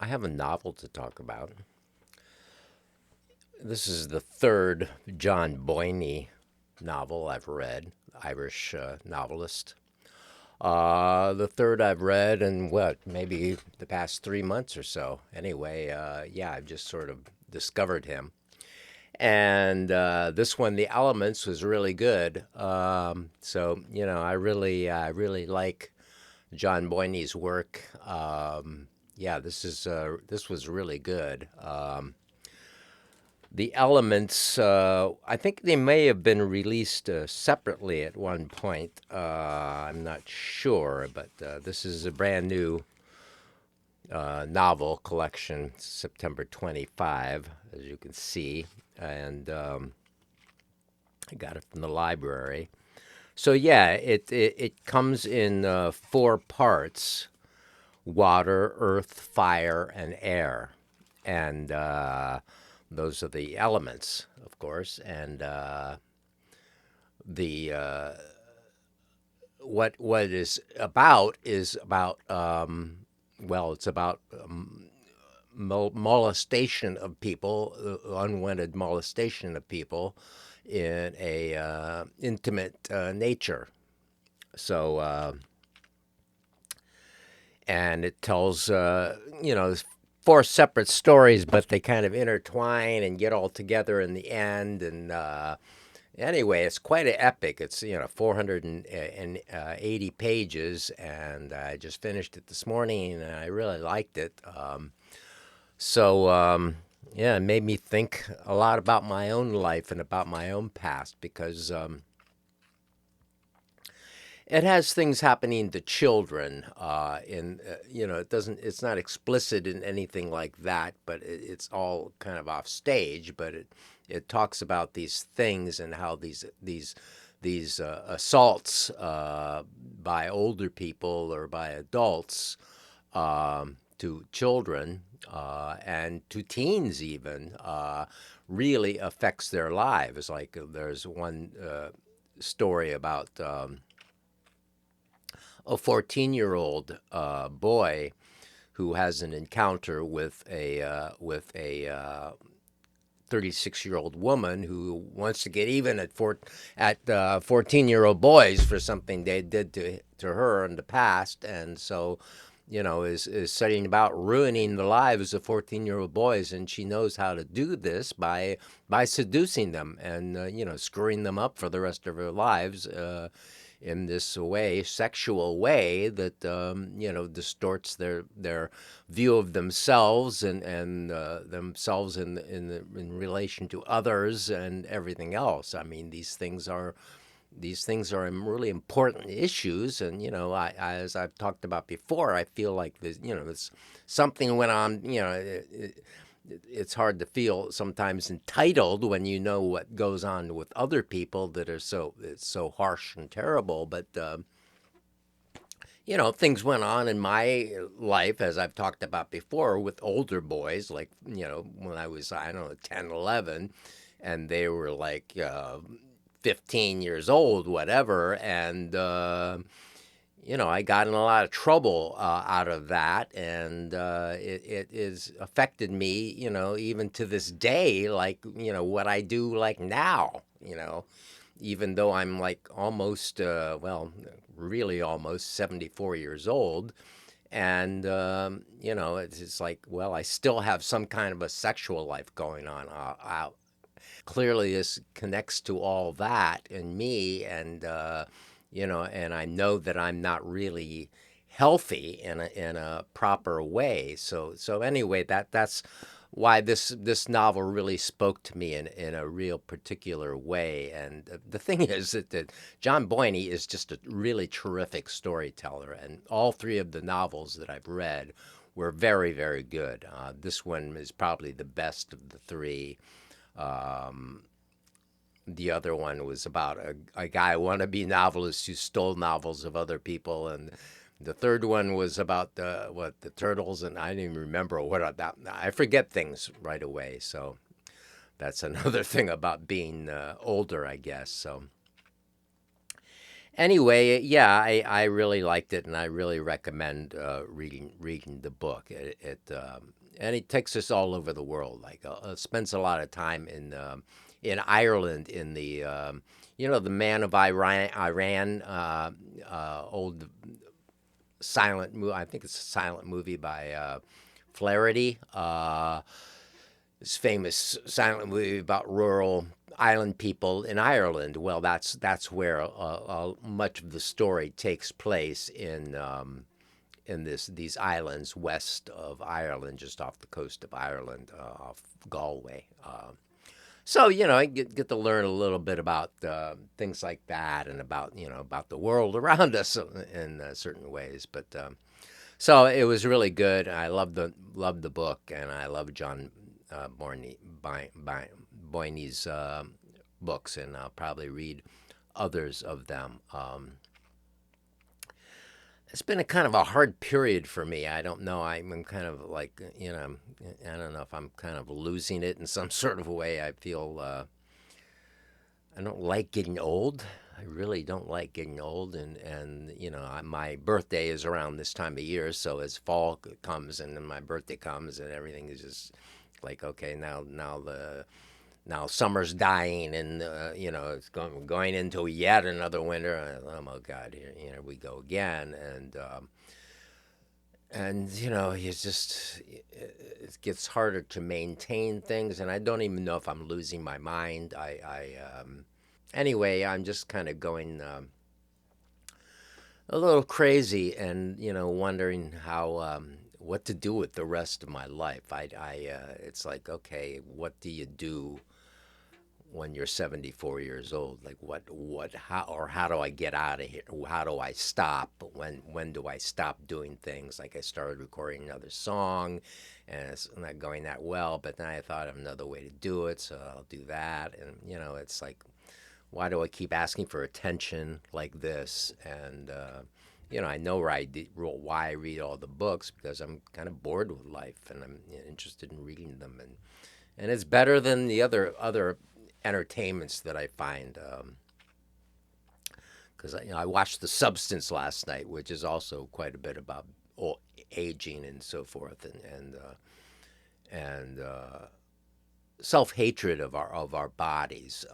I have a novel to talk about. This is the third John Boyne novel I've read, Irish novelist. The third I've read in maybe the past 3 months or so. Anyway, yeah, I've just sort of discovered him. And this one, The Elements, was really good. I really like John Boyne's work. Yeah, this was really good. The Elements, I think they may have been released separately at one point. I'm not sure, but this is a brand new novel collection, September 25, as you can see. And I got it from the library. So, yeah, it comes in four parts: water, earth, fire, and air. And those are the elements, of course. And the what it is about it's about molestation of people, unwanted molestation of people in a intimate nature. So and it tells four separate stories, but they kind of intertwine and get all together in the end. And anyway, it's quite an epic. It's 480 pages, and I just finished it this morning, and I really liked it. Yeah, it made me think a lot about my own life and about my own past because it has things happening to children. It's not explicit in anything like that, but it's all kind of off stage. But it talks about these things and how these assaults by older people or by adults to children and to teens even really affects their lives. Like there's one story about a 14-year-old boy who has an encounter with a 36-year-old woman who wants to get even at 14-year-old boys for something they did to her in the past, and so is setting about ruining the lives of 14-year-old boys, and she knows how to do this by seducing them and screwing them up for the rest of their lives in this way, sexual way that distorts their view of themselves and themselves in relation to others and everything else. I mean, these things are really important issues, and as I've talked about before, I feel like this something went on. It's hard to feel sometimes entitled when you know what goes on with other people that are it's so harsh and terrible. But things went on in my life, as I've talked about before, with older boys, like when I was, I don't know, 10, 11, and they were like 15 years old, whatever, and I got in a lot of trouble out of that, and it has affected me, even to this day, like, what I do like now, even though I'm like almost, really almost 74 years old. And, it's like, well, I still have some kind of a sexual life going on out. Clearly, this connects to all that in me, and I know that I'm not really healthy in a proper way. So anyway, that's why this novel really spoke to me in a real particular way. And the thing is that John Boyne is just a really terrific storyteller, and all three of the novels that I've read were very, very good. This one is probably the best of the three. The other one was about a guy wannabe novelist who stole novels of other people, and the third one was about the turtles, and I didn't even remember what about. I forget things right away, so that's another thing about being older, I guess. So Anyway, yeah, I really liked it, and I really recommend reading the book. And it takes us all over the world. Like spends a lot of time in Ireland, in the the Man of Iran, old silent movie. I think it's a silent movie by Flaherty. This famous silent movie about rural island people in Ireland. Well, that's where much of the story takes place in these islands west of Ireland, just off the coast of Ireland, off Galway. So I get to learn a little bit about things like that, and about about the world around us in certain ways. But so it was really good. I loved the book, and I love John Boyne's books, and I'll probably read others of them. It's been a kind of a hard period for me. I don't know. I'm kind of like, I don't know if I'm kind of losing it in some sort of a way. I feel I don't like getting old. I really don't like getting old, and my birthday is around this time of year. So as fall comes and then my birthday comes, and everything is just like, okay, now summer's dying, and it's going into yet another winter. Oh my God, here we go again, and it's just it gets harder to maintain things, and I don't even know if I'm losing my mind. Anyway, I'm just kind of going a little crazy, and wondering how what to do with the rest of my life. It's like, okay, what do you do when you're 74 years old? Like, how do I get out of here? How do I stop? When do I stop doing things? Like, I started recording another song, and it's not going that well, but then I thought of another way to do it, so I'll do that. And it's like, why do I keep asking for attention like this? And I know why I read all the books, because I'm kind of bored with life, and I'm interested in reading them, and it's better than the other entertainments that I find. Because I watched The Substance last night, which is also quite a bit about aging and so forth, and self hatred of our bodies,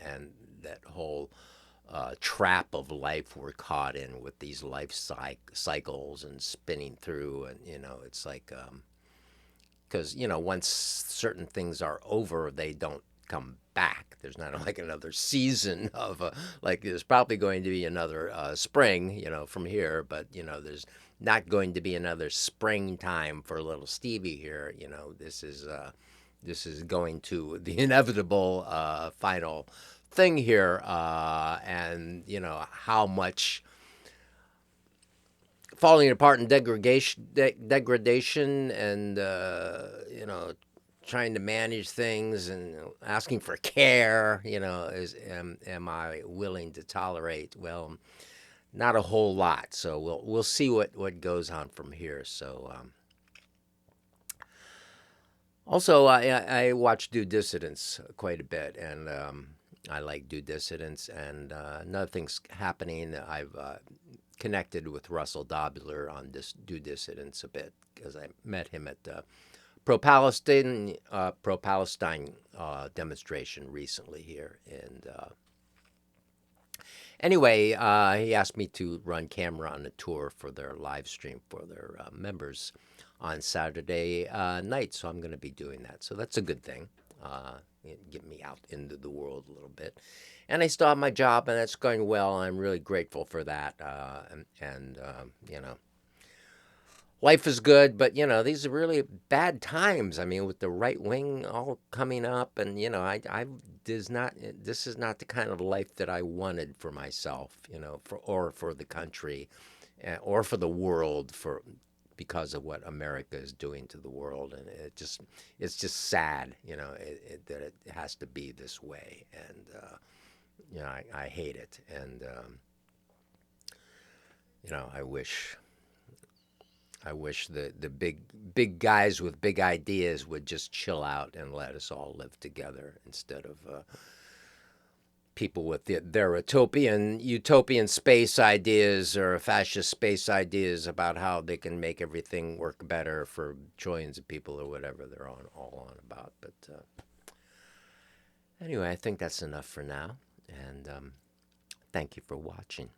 and that whole trap of life we're caught in, with these life cycles and spinning through, and it's like, because once certain things are over, they don't come back. There's not like another season of like, there's probably going to be another spring, from here, but there's not going to be another springtime for little Stevie here. This is going to the inevitable final thing here, and how much falling apart and degradation, and trying to manage things, and asking for care. Is am I willing to tolerate? Well, not a whole lot. So we'll see what goes on from here. So. Also, I watch Due Dissidents quite a bit, and I like Due Dissidents. And another thing's happening. I've connected with Russell Dobler on this Due Dissidents a bit, because I met him at the pro-Palestine demonstration recently here. And anyway, he asked me to run camera on a tour for their live stream for their members on Saturday night. So I'm going to be doing that. So that's a good thing. Get me out into the world a little bit. And I still have my job, and that's going well. I'm really grateful for that. And life is good, but these are really bad times. I mean, with the right wing all coming up, and this is not the kind of life that I wanted for myself, or for the country, or for the world, because of what America is doing to the world. And it's just sad, that it has to be this way. And I hate it. And I wish the big guys with big ideas would just chill out and let us all live together, instead of people with their utopian space ideas or fascist space ideas about how they can make everything work better for trillions of people or whatever they're all on about. But anyway, I think that's enough for now, and thank you for watching.